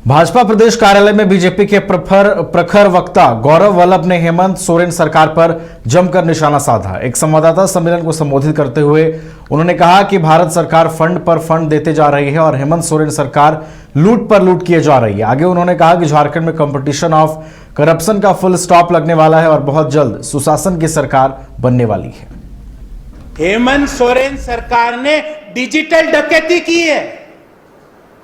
भाजपा प्रदेश कार्यालय में बीजेपी के प्रखर वक्ता गौरव वल्लभ ने हेमंत सोरेन सरकार पर जमकर निशाना साधा। एक संवाददाता सम्मेलन को संबोधित करते हुए उन्होंने कहा कि भारत सरकार फंड पर फंड देते जा रही है और हेमंत सोरेन सरकार लूट पर लूट किए जा रही है। आगे उन्होंने कहा कि झारखंड में कंपटीशन ऑफ करप्शन का फुल स्टॉप लगने वाला है और बहुत जल्द सुशासन की सरकार बनने वाली है। हेमंत सोरेन सरकार ने डिजिटल डकैती की है।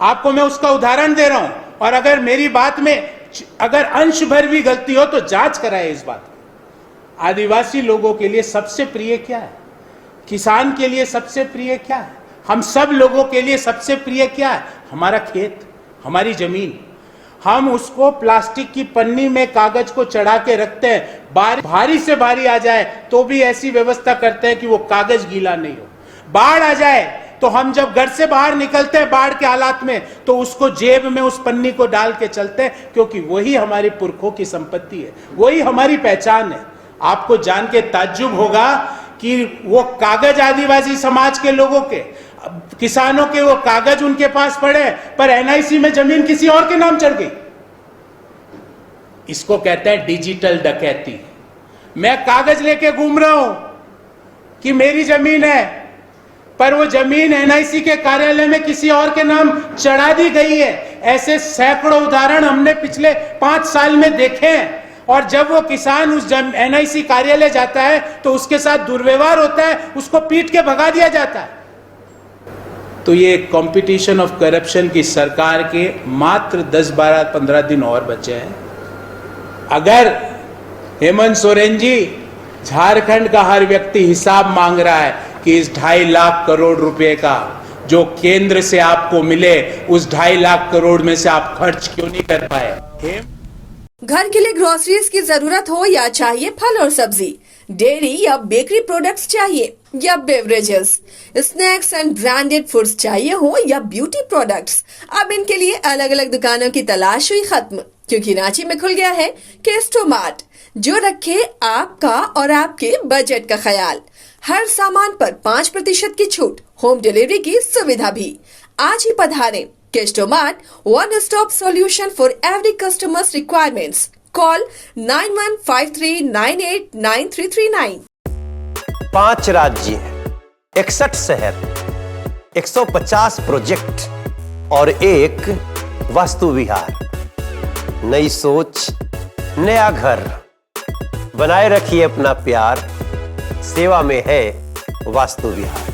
आपको मैं उसका उदाहरण दे रहा हूं, और अगर मेरी बात में अगर अंश भर भी गलती हो तो जांच कराए इस बात की। आदिवासी लोगों के लिए सबसे प्रिय क्या है? किसान के लिए सबसे प्रिय क्या है? हम सब लोगों के लिए सबसे प्रिय क्या है? हमारा खेत, हमारी जमीन। हम उसको प्लास्टिक की पन्नी में कागज को चढ़ा के रखते हैं। भारी से भारी आ जाए तो भी ऐसी व्यवस्था करते हैं कि वो कागज गीला नहीं हो। बाढ़ आ जाए तो हम जब घर से बाहर निकलते हैं बाढ़ के हालात में, तो उसको जेब में उस पन्नी को डाल के चलते हैं, क्योंकि वही हमारे पुरखों की संपत्ति है, वही हमारी पहचान है। आपको जान के ताज्जुब होगा कि वो कागज आदिवासी समाज के लोगों के, किसानों के वो कागज उनके पास पड़े, पर एनआईसी में जमीन किसी और के नाम चढ़ गई। इसको कहते हैं डिजिटल डकैती। मैं कागज लेके घूम रहा हूं कि मेरी जमीन है, पर वो जमीन एनआईसी के कार्यालय में किसी और के नाम चढ़ा दी गई है। ऐसे सैकड़ों उदाहरण हमने पिछले 5 साल में देखे हैं। और जब वो किसान उस एनआईसी कार्यालय जाता है तो उसके साथ दुर्व्यवहार होता है, उसको पीट के भगा दिया जाता है। तो ये कंपटीशन ऑफ करप्शन की सरकार के मात्र 10, 12, 15 दिन और बचे हैं। अगर हेमंत सोरेन जी, झारखंड का हर व्यक्ति हिसाब मांग रहा है कि इस 2.5 लाख करोड़ रुपए का जो केंद्र से आपको मिले, उस 2.5 लाख करोड़ में से आप खर्च क्यों नहीं कर पाए? घर के लिए ग्रोसरीज की जरूरत हो या चाहिए फल और सब्जी, डेयरी या बेकरी प्रोडक्ट्स चाहिए या beverages, snacks and branded foods चाहिए हो या ब्यूटी प्रोडक्ट्स, अब इनके लिए अलग अलग दुकानों की तलाश हुई खत्म, क्योंकि रांची में खुल गया है केस्टोमार्ट, जो रखे आपका और आपके बजट का ख्याल। हर सामान पर 5% की छूट, होम डिलीवरी की सुविधा भी। आज ही पधारें। केस्टोमार्ट, one stop solution for every customers requirements. Call 9153989339। 5 राज्य, 61 शहर, 150 प्रोजेक्ट और एक वास्तु विहार। नई सोच, नया घर। बनाए रखिए अपना प्यार, सेवा में है वास्तु विहार।